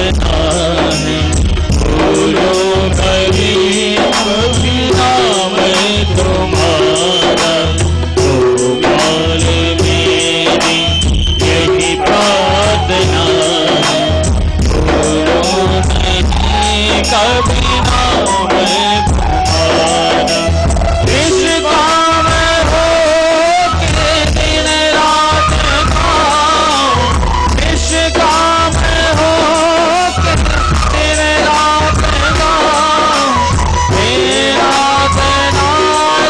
प्रार्थना है, भूलो कभी कभी नाम तुम्हारा, गोपाल मेरी यही प्रार्थना है, भूलो नहीं कभी नाम तुम्हारा। इस काम हो के दिन रात गाओ, इस काम हो के दिन रात गाओ, मेरा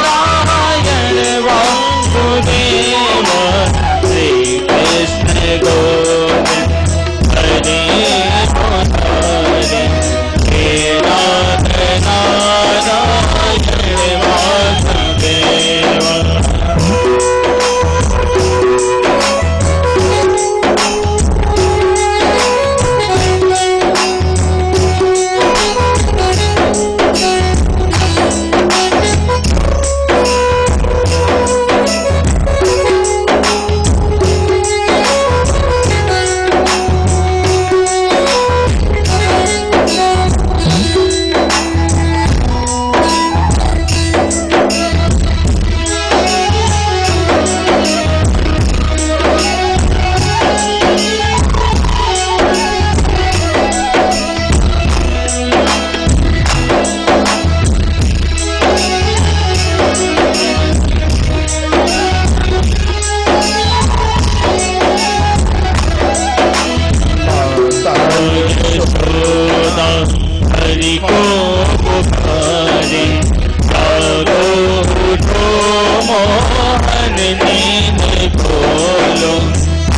नारायण वासुदेव, श्री कृष्ण गोविंद हरे मुरारी, मेरा नारायण वासुदेव। हरि को पुकारे, जागो उठो मोहन नींद खोलो,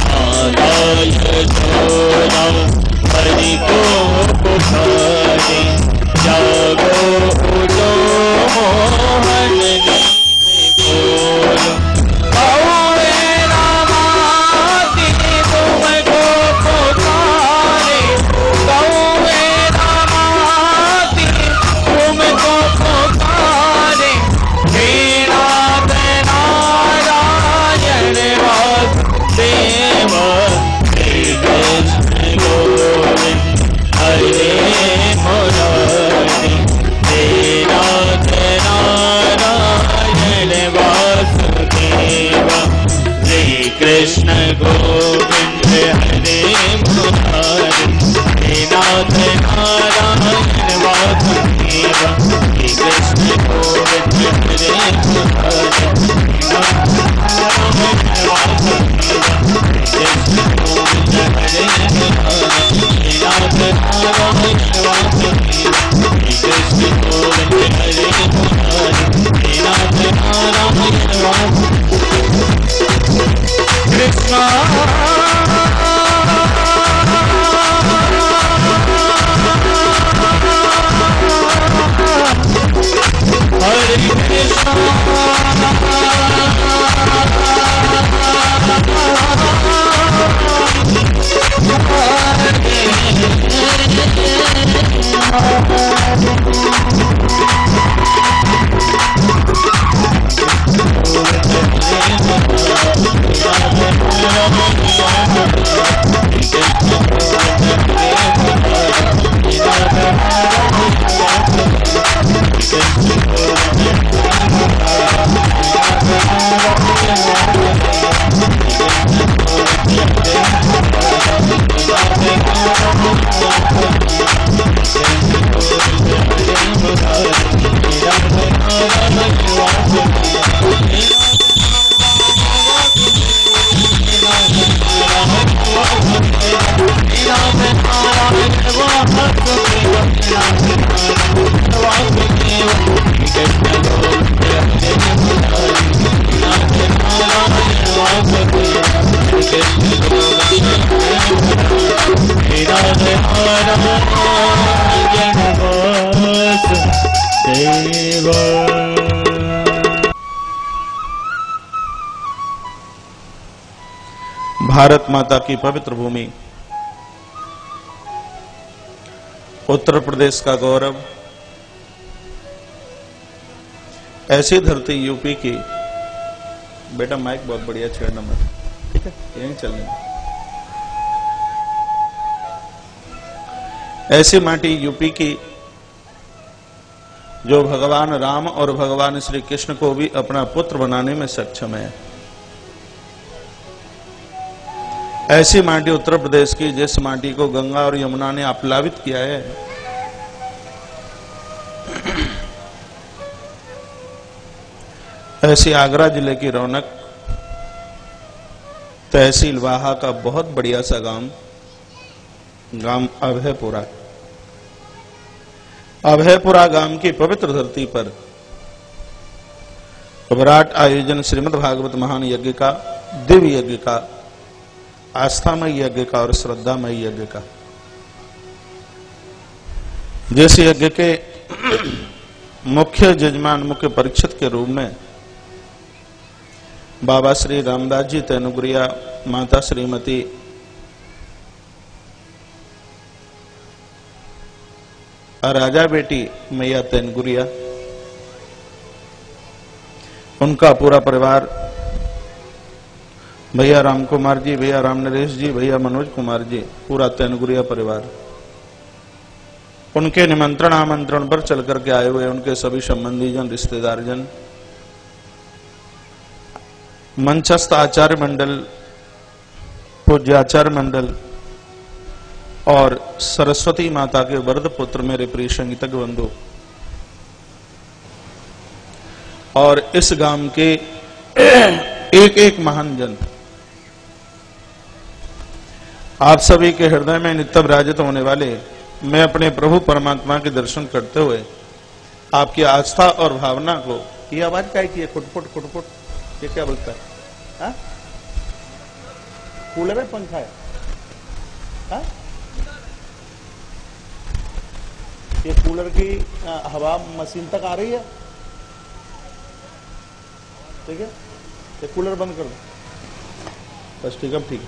माता यशोदा हरि को पुकारे, जागो उठो मोहन नींद खोलो। कौवे रामाती तुमको पुकारे, कौवे रामाती तुमको पुकारे, मेरा नारायण वासुदेव, श्री कृष्ण गोविंद हरे मुरारी, मेरा नारायण वासुदेव, श्री कृष्ण गोविंद हरे मुरारी, मेरा नारायण वासुदेव, श्री कृष्ण गोविंद हरे मुरारी, नारायण वासुदेव, कृष्ण गोविंद हरे मुरारी, नारायण वासुदेव, कृष्ण गोविंद हरे मुरारी, नारायण वासुदेव। कृष्ण हरे कृष्ण भारत माता की पवित्र भूमि, उत्तर प्रदेश का गौरव, ऐसी धरती यूपी की। बेटा माइक बहुत बढ़िया छेड़ना मत, ठीक है, यहीं चलने। ऐसी माटी यूपी की जो भगवान राम और भगवान श्री कृष्ण को भी अपना पुत्र बनाने में सक्षम है। ऐसी माटी उत्तर प्रदेश की, जिस माटी को गंगा और यमुना ने आप्लावित किया है। ऐसी आगरा जिले की रौनक तहसील वाहा का बहुत बढ़िया सा गांव अभयपुरा। अभयपुरा गांव की पवित्र धरती पर विराट आयोजन श्रीमद् भागवत महान यज्ञ का, दिव्य यज्ञ का, आस्थामय यज्ञ का और श्रद्धामय यज्ञ का। जिस यज्ञ के मुख्य जजमान, मुख्य परीक्षित के रूप में बाबा श्री रामदास जी तैनुगुरिया, माता श्रीमती राजा बेटी मैया तैनगुरिया, उनका पूरा परिवार, भैया राम कुमार जी, भैया राम नरेश जी, भैया मनोज कुमार जी, पूरा तैनगुरिया परिवार, उनके निमंत्रण आमंत्रण पर चल करके आए हुए उनके सभी संबंधी जन, रिश्तेदार जन, मंचस्थ आचार्य मंडल, पूज्याचार्य मंडल और सरस्वती माता के वरद पुत्र मेरे प्रिय संगीतज्ञ बंधु और इस गांव के एक एक महान जन, आप सभी के हृदय में नित्य विराजित होने वाले मैं अपने प्रभु परमात्मा के दर्शन करते हुए आपकी आस्था और भावना को, ये आवाज क्या की है? खुटपुट खुटपुट, ये क्या बोलता है? हा? कूलर है, पंखा है? हा? ये कूलर की हवा मशीन तक आ रही है, ठीक है? ये कूलर बंद कर दो बस, ठीक है? ठीक है।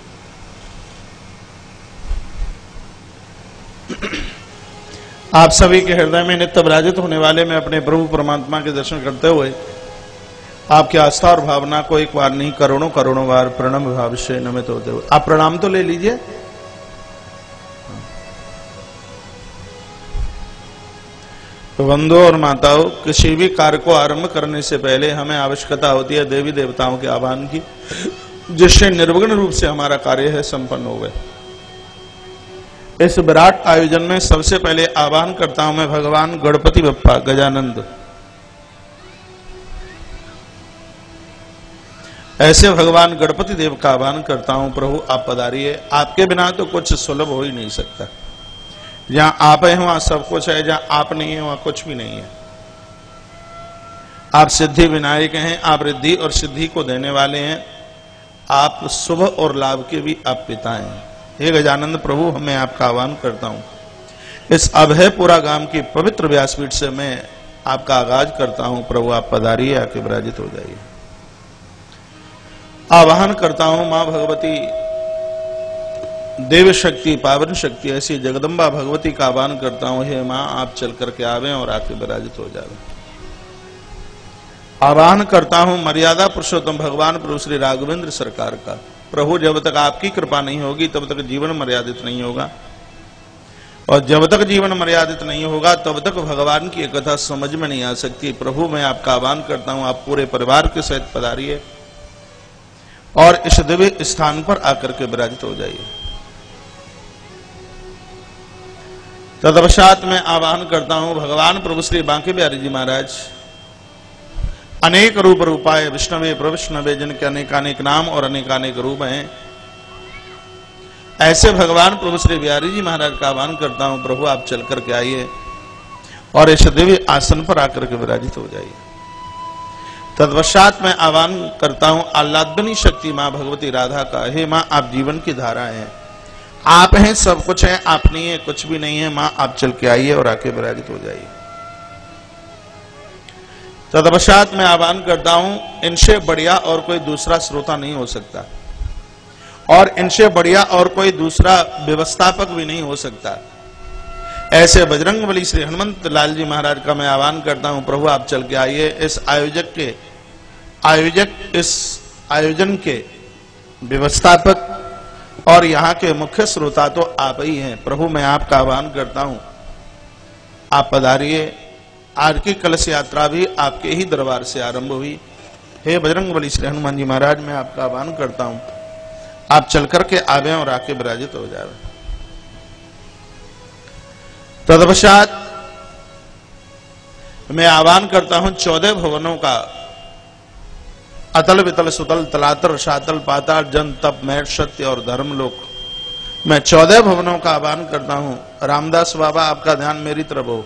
आप सभी के हृदय में नित्य विराजित होने वाले मैं अपने प्रभु परमात्मा के दर्शन करते हुए आपकी आस्था और भावना को एक बार नहीं करोड़ों करोड़ों बार प्रणम भाव से नमित होते हुए आप प्रणाम तो ले लीजिए। तो बंधुओं और माताओं, किसी भी कार्य को आरंभ करने से पहले हमें आवश्यकता होती है देवी देवताओं के आह्वान की, जिससे निर्विघ्न रूप से हमारा कार्य है संपन्न हो गए। इस विराट आयोजन में सबसे पहले आह्वान करता हूं मैं भगवान गणपति बप्पा गजानंद। ऐसे भगवान गणपति देव का आह्वान करता हूं, प्रभु आप पधारिए। आपके बिना तो कुछ सुलभ हो ही नहीं सकता। जहां आप हैं वहां सब कुछ है, जहां आप नहीं है वहां कुछ भी नहीं है। आप सिद्धि विनायक हैं, आप रिद्धि और सिद्धि को देने वाले हैं, आप शुभ और लाभ के भी आप पिता हैं। हे गजानंद प्रभु, मैं आपका आह्वान करता हूं। इस अभयपुरा गांव की पवित्र व्यासपीठ से मैं आपका आगाज करता हूं। प्रभु आप पधारिए, आके विराजित हो जाइए। आवाहन करता हूं मां भगवती देव शक्ति, पावन शक्ति, ऐसी जगदम्बा भगवती का आह्वान करता हूं। हे मां, आप चल करके आवे और आके विराजित हो जावे। आह्वान करता हूं मर्यादा पुरुषोत्तम भगवान प्रभु श्री राघवेंद्र सरकार का। प्रभु जब तक आपकी कृपा नहीं होगी तब तक जीवन मर्यादित नहीं होगा, और जब तक जीवन मर्यादित नहीं होगा तब तक भगवान की कथा समझ में नहीं आ सकती। प्रभु मैं आपका आह्वान करता हूं, आप पूरे परिवार के सहित पधारिए और इस दिव्य स्थान पर आकर के विराजित हो जाइए। तदपश्चात मैं आह्वान करता हूं भगवान प्रभु श्री बांके बिहारी जी महाराज, अनेक रूप रूपाय विष्णवे प्रविष्णवे, जिनके अनेकानेक नाम और अनेकानेक रूप हैं, ऐसे भगवान प्रभु श्री बिहारी जी महाराज का आह्वान करता हूं। प्रभु आप चल करके आइए और इस दिव्य आसन पर आकर के विराजित हो जाइए। तत्पश्चात मैं आह्वान करता हूं आह्लादनी शक्ति मां भगवती राधा का। हे मां, आप जीवन की धारा हैं, आप हैं, सब कुछ है, आप नहीं है, कुछ भी नहीं है। मां आप चल के आइए और आके विराजित हो जाइए। तत्पश्चात मैं आह्वान करता हूं, इनसे बढ़िया और कोई दूसरा श्रोता नहीं हो सकता, और इनसे बढ़िया और कोई दूसरा व्यवस्थापक भी नहीं हो सकता। ऐसे बजरंगबली श्री हनुमंत लाल जी महाराज का मैं आह्वान करता हूं। प्रभु आप चल के आइए। इस इस आयोजन के व्यवस्थापक और यहाँ के मुख्य श्रोता तो आप ही हैं। प्रभु मैं आपका आह्वान करता हूं, आप पधारिए। आज की कलश यात्रा भी आपके ही दरबार से आरंभ हुई। हे बजरंगबली श्री हनुमान जी महाराज, मैं आपका आह्वान करता हूं, आप चल करके आवे और आके विराजित हो जावे। तदपश्चात मैं आह्वान करता हूं 14 भुवनों का, अतल वितल सुतल तलातर शातल पाताल जन तप महर सत्य और धर्मलोक, मैं 14 भुवनों का आह्वान करता हूं। रामदास बाबा आपका ध्यान मेरी तरफ हो,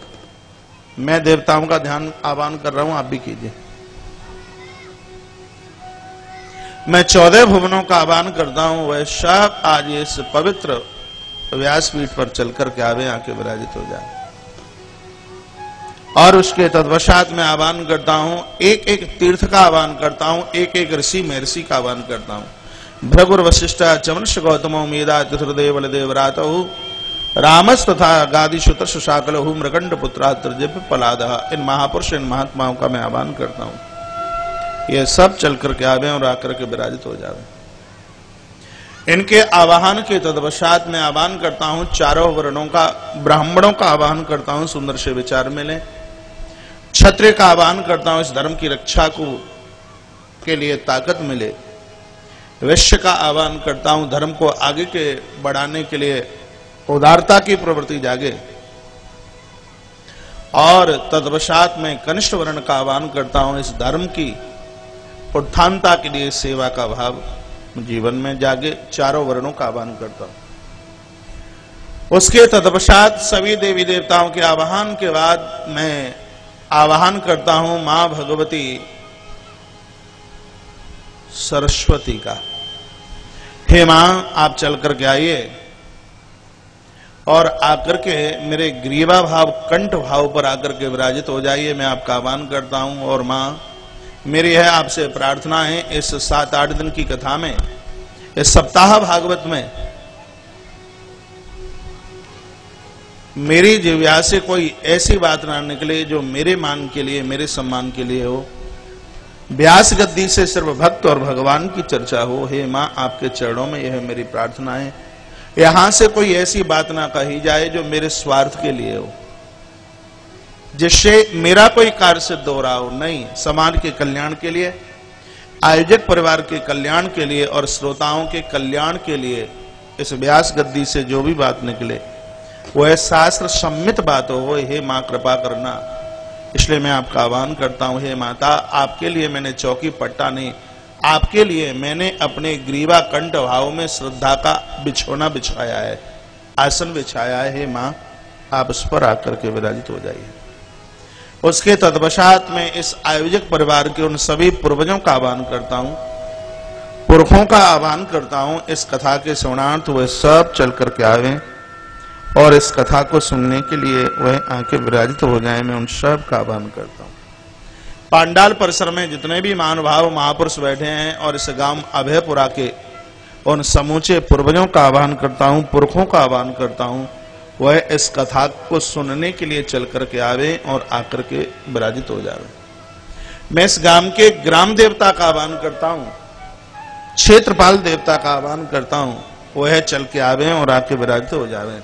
मैं देवताओं का ध्यान आह्वान कर रहा हूं, आप भी कीजिए। मैं 14 भुवनों का आह्वान करता हूं, वह सब आज इस पवित्र व्यासपीठ पर चलकर के आवे, आके विराजित हो जाए। और उसके तत्पश्चात मैं आह्वान करता हूं, एक एक तीर्थ का आह्वान करता हूं, एक एक ऋषि महर्षि का आह्वान करता हूं। भृगुर वशिष्ठ चमनश गौतमो मेधा तिथुर्देव बलदेवरातहु रामस तथा गादिशुत शाकलहु मृगंड पुत्रात्र पलाद, इन महापुरुष इन महात्माओं का मैं आह्वान करता हूं, ये सब चल करके आवे और आकर के विराजित हो जावे। इनके आवाहन के तदपश्चात मैं आह्वान करता हूं चारों वर्णों का, ब्राह्मणों का आह्वान करता हूं, सुंदर से विचार मिले। क्षत्रिय का आह्वान करता हूं, इस धर्म की रक्षा को के लिए ताकत मिले। वैश्य का आह्वान करता हूं, धर्म को आगे के बढ़ाने के लिए उदारता की प्रवृत्ति जागे। और तदपश्चात में कनिष्ठ वर्ण का आह्वान करता हूं, इस धर्म की उत्थानता के लिए सेवा का भाव जीवन में जागे। चारों वर्णों का आह्वान करता हूं। उसके तदपश्चात सभी देवी देवताओं के आह्वान के बाद मैं आह्वान करता हूं मां भगवती सरस्वती का। हे मां, आप चल करके आइए और आकर के मेरे ग्रीवा भाव कंठ भाव पर आकर के विराजित हो जाइए, मैं आपका आह्वान करता हूं। और मां, मेरी है आपसे प्रार्थना है, इस 7-8 दिन की कथा में, इस सप्ताह भागवत में मेरी जिह्वा से कोई ऐसी बात ना निकले जो मेरे मान के लिए, मेरे सम्मान के लिए हो। व्यास गद्दी से सिर्फ भक्त और भगवान की चर्चा हो। हे मां, आपके चरणों में यह मेरी प्रार्थना है, यहां से कोई ऐसी बात ना कही जाए जो मेरे स्वार्थ के लिए हो, जिससे मेरा कोई कार्य सिद्ध हो रहा हो। नहीं, समाज के कल्याण के लिए, आयोजक परिवार के कल्याण के लिए और श्रोताओं के कल्याण के लिए इस व्यास गद्दी से जो भी बात निकले वह शास्त्र सम्मित बात हो। हे मां, कृपा करना। इसलिए मैं आपका आह्वान करता हूं, हे माता, आपके लिए मैंने चौकी पट्टा नहीं, आपके लिए मैंने अपने ग्रीवा कंठ भाव में श्रद्धा का बिछोना बिछाया है, आसन बिछाया है। हे मां, आप उस पर आकर के विराजित हो जाइए। उसके तत्पश्चात में इस आयोजक परिवार के उन सभी पूर्वजों का आह्वान करता हूं, पुरखों का आह्वान करता हूं, इस कथा के श्रवणार्थ वह सब चल करके आवे और इस कथा को सुनने के लिए वह आके विराजित हो जाए। मैं उन सब का आह्वान करता हूं। पांडाल परिसर में जितने भी महानुभाव महापुरुष बैठे हैं और इस गांव अभयपुरा के उन समूचे पूर्वजों का आह्वान करता हूं, पुरखों का आह्वान करता हूं, वह इस कथा को सुनने के लिए चल करके आवे और आकर के विराजित हो जावे। मैं इस गांव के ग्राम देवता का आह्वान करता हूं, क्षेत्रपाल देवता का आह्वान करता हूं, वह चल के आवे और आके विराजित हो जावे।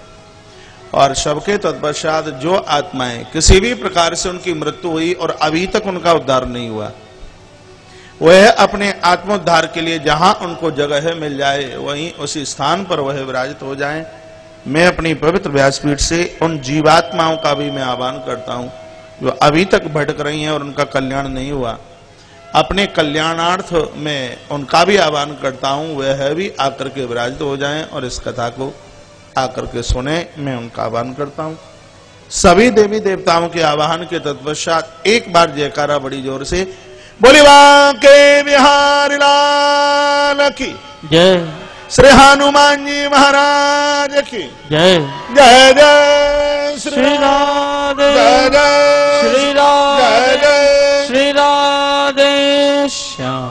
और सबके तत्पश्चात जो आत्माएं किसी भी प्रकार से उनकी मृत्यु हुई और अभी तक उनका उद्धार नहीं हुआ, वह अपने आत्मोद्धार के लिए जहां उनको जगह मिल जाए वहीं उसी स्थान पर वह विराजित हो जाएं। मैं अपनी पवित्र व्यासपीठ से उन जीवात्माओं का भी मैं आह्वान करता हूं जो अभी तक भटक रही हैं और उनका कल्याण नहीं हुआ, अपने कल्याणार्थ में उनका भी आह्वान करता हूं, वह भी आकर के विराजित हो जाएं और इस कथा को आकर के सुने। मैं उनका आह्वान करता हूं। सभी देवी देवताओं के आह्वान के तत्पश्चात एक बार जयकारा बड़ी जोर से, बोली बांके बिहारी लाल की जय, श्री हनुमान जी महाराज की जय। जय जय श्री राधे, जय जय श्री राधे, जय जय। श्री राधे श्याम।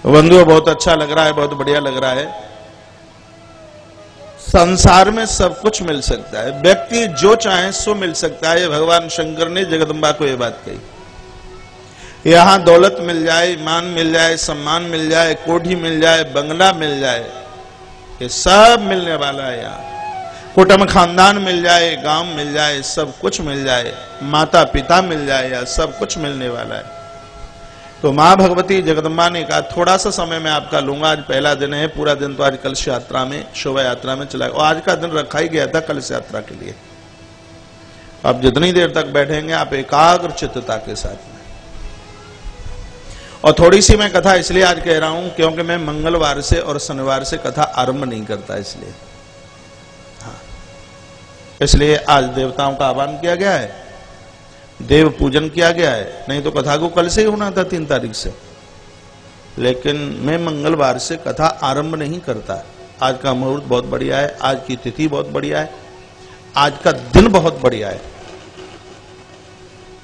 बंधुओं, बहुत अच्छा लग रहा है, बहुत बढ़िया लग रहा है। संसार में सब कुछ मिल सकता है, व्यक्ति जो चाहे सो मिल सकता है। भगवान शंकर ने जगदम्बा को यह बात कही। यहां दौलत मिल जाए, मान मिल जाए, सम्मान मिल जाए, कोठी मिल जाए, बंगला मिल जाए, ये सब मिलने वाला है यार। कुटुंब खानदान मिल जाए, गांव मिल जाए, सब कुछ मिल जाए, माता पिता मिल जाए, या सब कुछ मिलने वाला है। तो मां भगवती जगदम्बा ने कहा थोड़ा सा समय मैं आपका लूंगा, आज पहला दिन है, पूरा दिन तो आज कलश यात्रा में, शोभा यात्रा में चला, और आज का दिन रखा ही गया था कलश यात्रा के लिए। आप जितनी देर तक बैठेंगे आप एकाग्र चित्तता के साथ में। और थोड़ी सी मैं कथा इसलिए आज कह रहा हूं क्योंकि मैं मंगलवार से और शनिवार से कथा आरंभ नहीं करता, इसलिए इसलिए आज देवताओं का आह्वान किया गया है, देव पूजन किया गया है, नहीं तो कथा को कल से ही होना था 3 तारीख से, लेकिन मैं मंगलवार से कथा आरंभ नहीं करता। आज का मुहूर्त बहुत बढ़िया है, आज की तिथि बहुत बढ़िया है, आज का दिन बहुत बढ़िया है,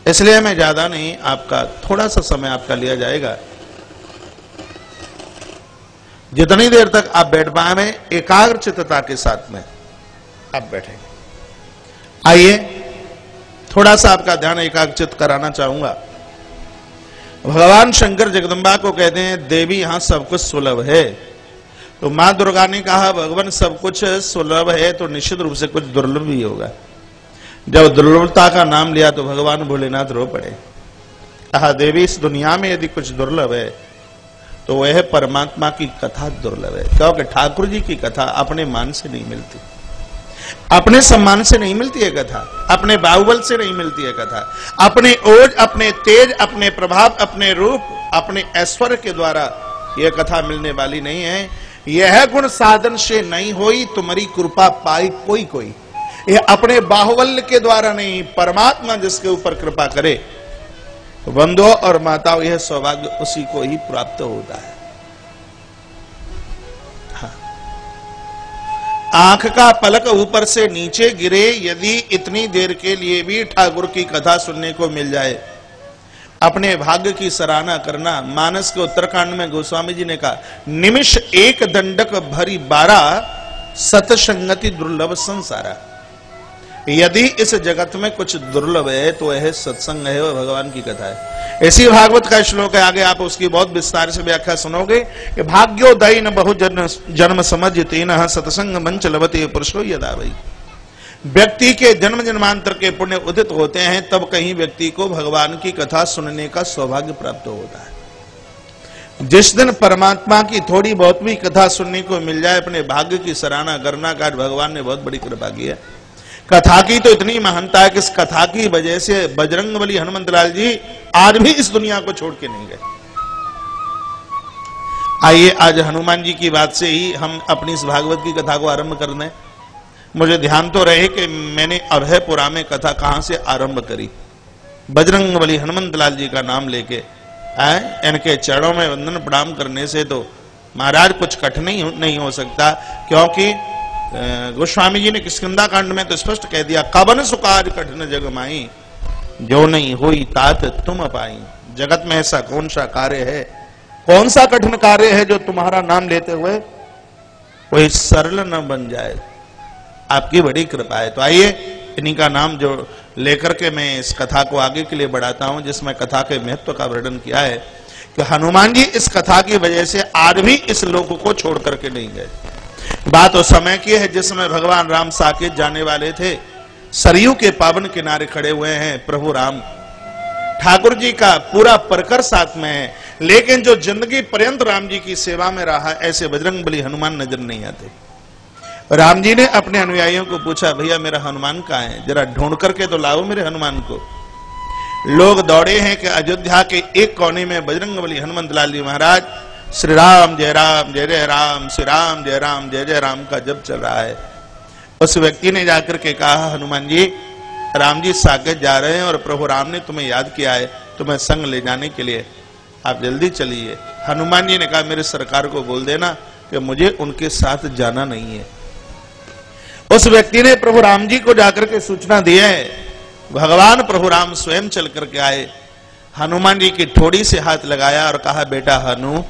इसलिए मैं ज्यादा नहीं, आपका थोड़ा सा समय आपका लिया जाएगा। जितनी देर तक आप बैठ पाए एकाग्र चित्तता के साथ में आप बैठेंगे। आइए थोड़ा सा आपका ध्यान एकाग्रचित कराना चाहूंगा। भगवान शंकर जगदम्बा को कहते हैं देवी यहां सब कुछ सुलभ है, तो मां दुर्गा ने कहा भगवान सब कुछ सुलभ है तो निश्चित रूप से कुछ दुर्लभ भी होगा। जब दुर्लभता का नाम लिया तो भगवान भोलेनाथ रो पड़े, कहा देवी इस दुनिया में यदि कुछ दुर्लभ है तो वह परमात्मा की कथा दुर्लभ है, क्योंकि ठाकुर जी की कथा अपने मान से नहीं मिलती, अपने सम्मान से नहीं मिलती है कथा, अपने बाहुबल से नहीं मिलती है कथा, अपने ओज, अपने तेज, अपने प्रभाव, अपने रूप, अपने ऐश्वर्य के द्वारा यह कथा मिलने वाली नहीं है। यह गुण साधन से नहीं होई, तुम्हारी कृपा पाई कोई कोई, यह अपने बाहुबल के द्वारा नहीं, परमात्मा जिसके ऊपर कृपा करे बंधुओं और माताओं, यह सौभाग्य उसी को ही प्राप्त होता है। आंख का पलक ऊपर से नीचे गिरे यदि इतनी देर के लिए भी ठाकुर की कथा सुनने को मिल जाए, अपने भाग्य की सराहना करना। मानस के उत्तरकांड में गोस्वामी जी ने कहा निमिष एक दंडक भरी 12 सतसंगति दुर्लभ संसारा। यदि इस जगत में कुछ दुर्लभ है तो यह सत्संग है, वह भगवान की कथा है। इसी भागवत का श्लोक है, आगे आप उसकी बहुत विस्तार से व्याख्या सुनोगे कि भाग्योदय न बहु जन्म समझ तेन सत्संग मंच लभते पुरुषो यदा वही। व्यक्ति के जन्म जन्मांतर के पुण्य उदित होते हैं तब कहीं व्यक्ति को भगवान की कथा सुनने का सौभाग्य प्राप्त होता है। जिस दिन परमात्मा की थोड़ी बहुत भी कथा सुनने को मिल जाए, अपने भाग्य की सराहना करना का भगवान ने बहुत बड़ी कृपा की है। कथा की तो इतनी महानता है कि इस कथा की वजह से बजरंगबली हनुमंतलाल जी आज भी इस दुनिया को छोड़ के नहीं गए। आइए आज हनुमान जी की बात से ही हम अपनी इस भागवत की कथा को आरंभ कर दें। मुझे ध्यान तो रहे कि मैंने अभयपुरा में कथा कहां से आरंभ करी। बजरंगबली हनुमंतलाल जी का नाम लेके इनके चरणों में वंदन प्रणाम करने से तो महाराज कुछ कठिन नहीं हो सकता, क्योंकि गोस्वामी जी ने किष्किंधा कांड में तो स्पष्ट कह दिया कवन सुकाज कठिन जग माई जो नहीं हुई तात तुम पाई। जगत में ऐसा कौन सा कार्य है, कौन सा कठिन कार्य है जो तुम्हारा नाम लेते हुए कोई सरल न बन जाए। आपकी बड़ी कृपा है। तो आइए इन्हीं का नाम जो लेकर के मैं इस कथा को आगे के लिए बढ़ाता हूं, जिसमें कथा के महत्व का वर्णन किया है कि हनुमान जी इस कथा की वजह से आज भी इस लोक को छोड़ करके नहीं गए। बात उस समय की है जिस समय भगवान राम साकेत जाने वाले थे। सरयू के पावन किनारे खड़े हुए हैं प्रभु राम, ठाकुर जी का पूरा परकर साथ में है, लेकिन जो जिंदगी पर्यंत राम जी की सेवा में रहा ऐसे बजरंगबली हनुमान नजर नहीं आते। राम जी ने अपने अनुयायियों को पूछा भैया मेरा हनुमान कहाँ है, जरा ढूंढ करके तो लाओ मेरे हनुमान को। लोग दौड़े हैं कि अयोध्या के एक कोने में बजरंगबली हनुमंतलाल जी महाराज श्री राम जय राम जय जय राम, श्री राम जय जय राम का जप चल रहा है। उस व्यक्ति ने जाकर के कहा हनुमान जी राम जी साकेत जा रहे हैं और प्रभु राम ने तुम्हें याद किया है, तुम्हें संग ले जाने के लिए आप जल्दी चलिए। हनुमान जी ने कहा मेरे सरकार को बोल देना कि मुझे उनके साथ जाना नहीं है। उस व्यक्ति ने प्रभु राम जी को जाकर के सूचना दी है। भगवान प्रभु राम स्वयं चल करके आए, हनुमान जी की ठोड़ी से हाथ लगाया और कहा बेटा हनु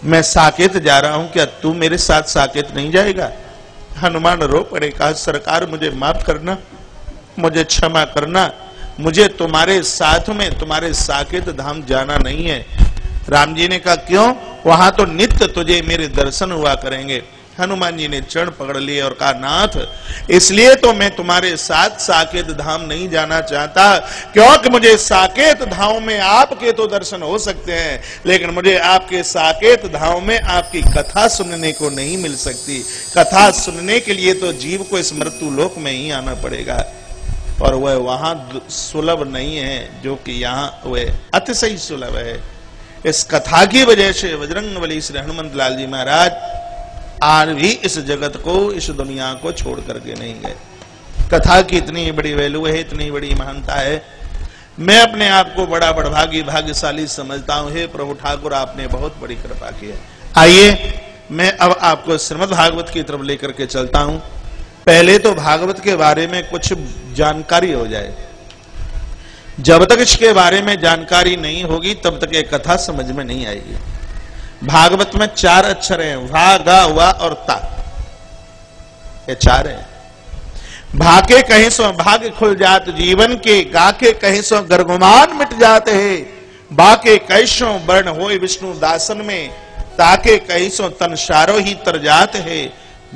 मैं साकेत जा रहा हूं, क्या तू मेरे साथ साकेत नहीं जाएगा? हनुमान रो पड़े, कहा सरकार मुझे माफ करना, मुझे क्षमा करना, मुझे तुम्हारे साथ में तुम्हारे साकेत धाम जाना नहीं है। राम जी ने कहा क्यों? वहां तो नित्य तुझे मेरे दर्शन हुआ करेंगे, हनुमान जी ने चरण पकड़ लिए और कहा, नाथ, इसलिए तो मैं तुम्हारे साथ साकेत धाम नहीं जाना चाहता, क्योंकि मुझे साकेत धाम में आपके तो दर्शन हो सकते हैं, लेकिन मुझे आपके साकेत धाम में आपकी कथा सुनने को नहीं मिल सकती। कथा सुनने के लिए तो जीव को इस मृत्यु लोक में ही आना पड़ेगा, और वह वहां सुलभ नहीं है जो कि यहाँ वह अतिशय सुलभ है। इस कथा की वजह से बजरंगबली श्री हनुमंत लाल जी महाराज आज भी इस जगत को, इस दुनिया को छोड़ करके नहीं गए। कथा की इतनी बड़ी वैल्यू है, इतनी बड़ी महानता है। मैं अपने आप को बड़ा बड़भागी, भाग्यशाली समझता हूं। हे प्रभु ठाकुर, आपने बहुत बड़ी कृपा की है। आइए मैं अब आपको श्रीमद् भागवत की तरफ लेकर के चलता हूं। पहले तो भागवत के बारे में कुछ जानकारी हो जाए। जब तक इसके बारे में जानकारी नहीं होगी तब तक ये कथा समझ में नहीं आएगी। भागवत में 4 अक्षर हैं, भा, गा, वा और ता, ये 4 हैं। भा के कहीं सो भाग्य खुल जात जीवन के, गा के कहीं सो गर्गुमान मिट जाते हैं, बा के कैसो वर्ण होए विष्णु दासन में, ताके कहीं सो तन सारो ही तर जात है।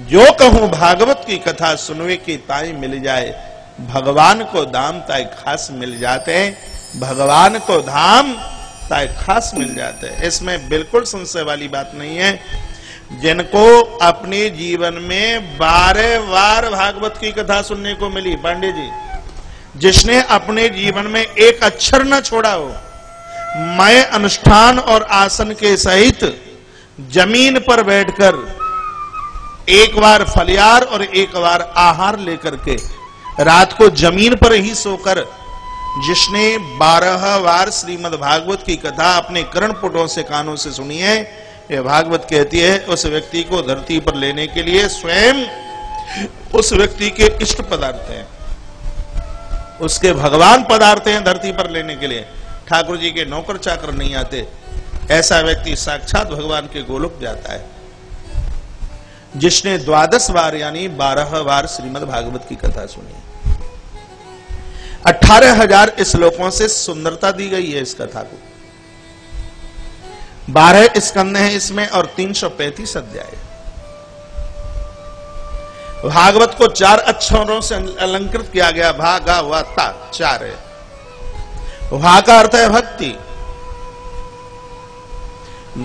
जो कहूं भागवत की कथा सुनवे की ताई मिल जाए, भगवान को धाम ताई खास मिल जाते हैं। भगवान को धाम ताई खास मिल जाते हैं, इसमें बिल्कुल संशय वाली बात नहीं है। जिनको अपने जीवन में 12 बार भागवत की कथा सुनने को मिली, पांडे जी, जिसने अपने जीवन में एक अक्षर न छोड़ा हो, मैं अनुष्ठान और आसन के सहित जमीन पर बैठकर एक बार फलियार और एक बार आहार लेकर के रात को जमीन पर ही सोकर जिसने 12 बार श्रीमद् भागवत की कथा अपने कर्णपुटों से, कानों से सुनी है, यह भागवत कहती है उस व्यक्ति को धरती पर लेने के लिए स्वयं उस व्यक्ति के इष्ट पदार्थ हैं, उसके भगवान पदार्थ हैं धरती पर लेने के लिए। ठाकुर जी के नौकर चाकर नहीं आते। ऐसा व्यक्ति साक्षात भगवान के गोलोक जाता है जिसने 12 बार यानी 12 बार श्रीमद् भागवत की कथा सुनी। 18,000 श्लोकों से सुंदरता दी गई है इस कथा को। 12 स्कंद हैं इसमें और 335 अध्याय। भागवत को 4 अक्षरों से अलंकृत किया गया। भा, गा, वा, ता 4 है। भा का अर्थ है भक्ति,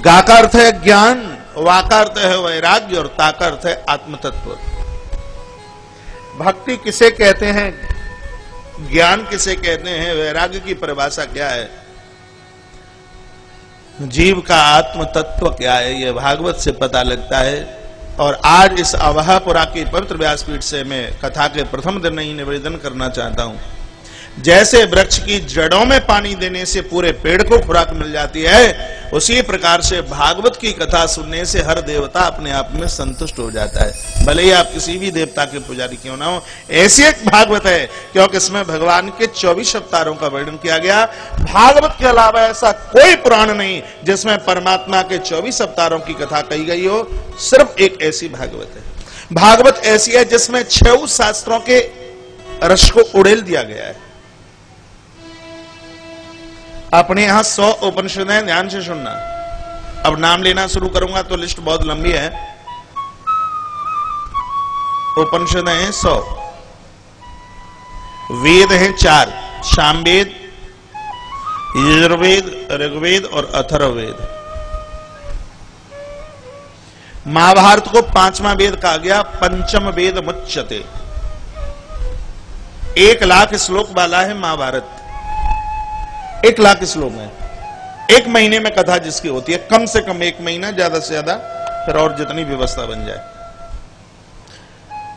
गा का अर्थ है ज्ञान, वा का अर्थ है वैराग्य और ता का अर्थ है आत्मतत्व। भक्ति किसे कहते हैं, ज्ञान किसे कहते हैं, वैराग्य की परिभाषा क्या है, जीव का आत्म तत्व क्या है, यह भागवत से पता लगता है। और आज इस अवहापुरा की पवित्र व्यासपीठ से मैं कथा के प्रथम दिन ही निवेदन करना चाहता हूं। जैसे वृक्ष की जड़ों में पानी देने से पूरे पेड़ को खुराक मिल जाती है, उसी प्रकार से भागवत की कथा सुनने से हर देवता अपने आप में संतुष्ट हो जाता है, भले ही आप किसी भी देवता के पुजारी क्यों ना हो। ऐसी एक भागवत है क्योंकि इसमें भगवान के 24 अवतारों का वर्णन किया गया। भागवत के अलावा ऐसा कोई पुराण नहीं जिसमें परमात्मा के 24 अवतारों की कथा कही गई हो, सिर्फ एक ऐसी भागवत है। भागवत ऐसी है जिसमें 6 शास्त्रों के रस को उड़ेल दिया गया है। अपने यहां 100 उपनिषद हैं, ध्यान से सुनना। अब नाम लेना शुरू करूंगा तो लिस्ट बहुत लंबी है। उपनिषद हैं 100, वेद हैं 4, सामवेद, यजुर्वेद, ऋग्वेद और अथर्ववेद। महाभारत को 5वां वेद कहा गया, पंचम वेद मुच्यते। 1 लाख श्लोक वाला है महाभारत। 1 लाख श्लोक है। 1 महीने में कथा जिसकी होती है, कम से कम 1 महीना, ज्यादा से ज्यादा फिर और जितनी व्यवस्था बन जाए।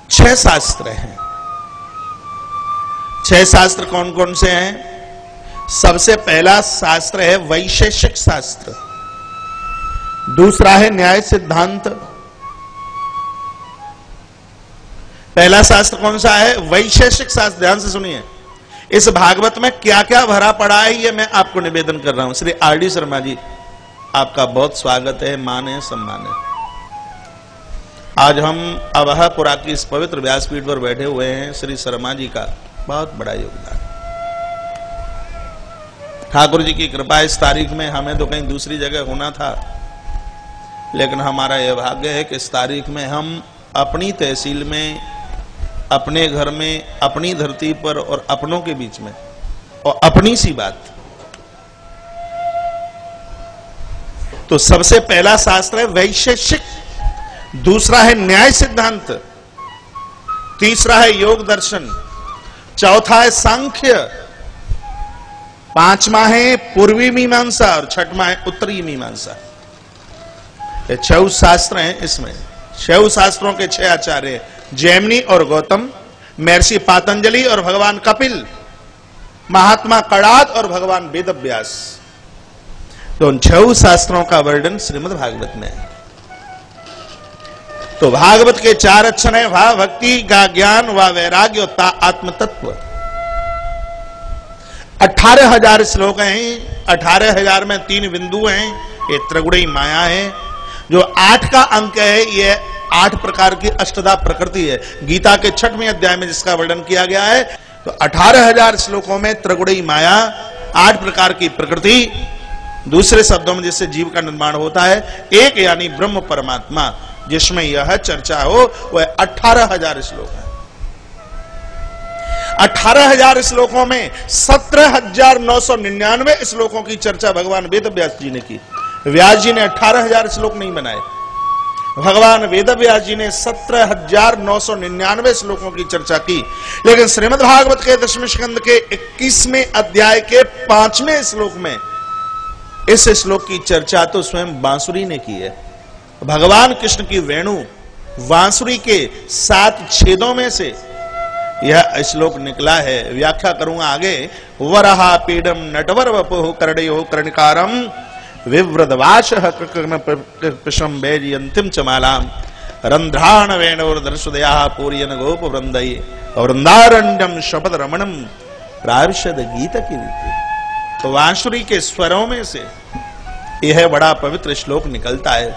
6 शास्त्र हैं। 6 शास्त्र कौन कौन से हैं? सबसे पहला शास्त्र है वैशेषिक शास्त्र, दूसरा है न्याय सिद्धांत। पहला शास्त्र कौन सा है? वैशेषिक शास्त्र। ध्यान से सुनिए, इस भागवत में क्या क्या भरा पड़ा है ये मैं आपको निवेदन कर रहा हूं। श्री आर.डी. शर्मा जी, आपका बहुत स्वागत है, मान है, सम्मान है। आज हम अवहापुरा की इस पवित्र व्यासपीठ पर बैठे हुए हैं। श्री शर्मा जी का बहुत बड़ा योगदान। ठाकुर जी की कृपा, इस तारीख में हमें तो कहीं दूसरी जगह होना था, लेकिन हमारा यह भाग्य है कि इस तारीख में हम अपनी तहसील में, अपने घर में, अपनी धरती पर और अपनों के बीच में, और अपनी सी बात। तो सबसे पहला शास्त्र है वैशेषिक, दूसरा है न्याय सिद्धांत, तीसरा है योग दर्शन, चौथा है सांख्य, पांचवा है पूर्वी मीमांसा और छठवां है उत्तरी मीमांसा। ये 6 शास्त्र हैं। इसमें 6 शास्त्रों के 6 आचार्य, जैमिनी और गौतम, महर्षि पातंजलि और भगवान कपिल, महात्मा कणाद और भगवान वेदव्यास। तो उन 6 शास्त्रों का वर्णन श्रीमद् भागवत में है। तो भागवत के 4 अक्षर हैं, वा भक्ति, गा ज्ञान, वा वैराग्य और ता आत्म तत्व। 18,000 श्लोक हैं। 18,000 में 3 बिंदु हैं। ये त्रिगुणी माया है। जो 8 का अंक है, ये 8 प्रकार की अष्टधा प्रकृति है। गीता के 6वें अध्याय में जिसका वर्णन किया गया है। तो 18,000 श्लोकों में त्रिगुणी माया, 8 प्रकार की प्रकृति, दूसरे शब्दों में जिससे जीव का निर्माण होता है, एक यानी ब्रह्म परमात्मा, जिसमें यह चर्चा हो, वह 18,000 श्लोक है। 18,000 श्लोकों में 17,999 श्लोकों की चर्चा भगवान वेदव्यास जी ने की। व्यास जी ने 18,000 श्लोक नहीं बनाए, भगवान वेदव्यास जी ने 17,999 श्लोकों की चर्चा की। लेकिन श्रीमद् भागवत के 10वें स्कंद के 21वें अध्याय के 5वें श्लोक में इस श्लोक की चर्चा तो स्वयं बांसुरी ने की है। भगवान कृष्ण की वेणु बांसुरी के 7 छेदों में से यह श्लोक निकला है। व्याख्या करूंगा आगे। वरहा पीडम नटवर वपुः कर्णयो कर्णिकारम विव्रतवाशः कृष्णं वैजयन्तीं च मालाम रंध्राण वेणोर्दर्शुदयाः पूरयन् गोप वृंदये वृंदारण्यम शपथ रमणम प्राविशद गीत की रीति। तो बांसुरी के स्वरों में से यह बड़ा पवित्र श्लोक निकलता है।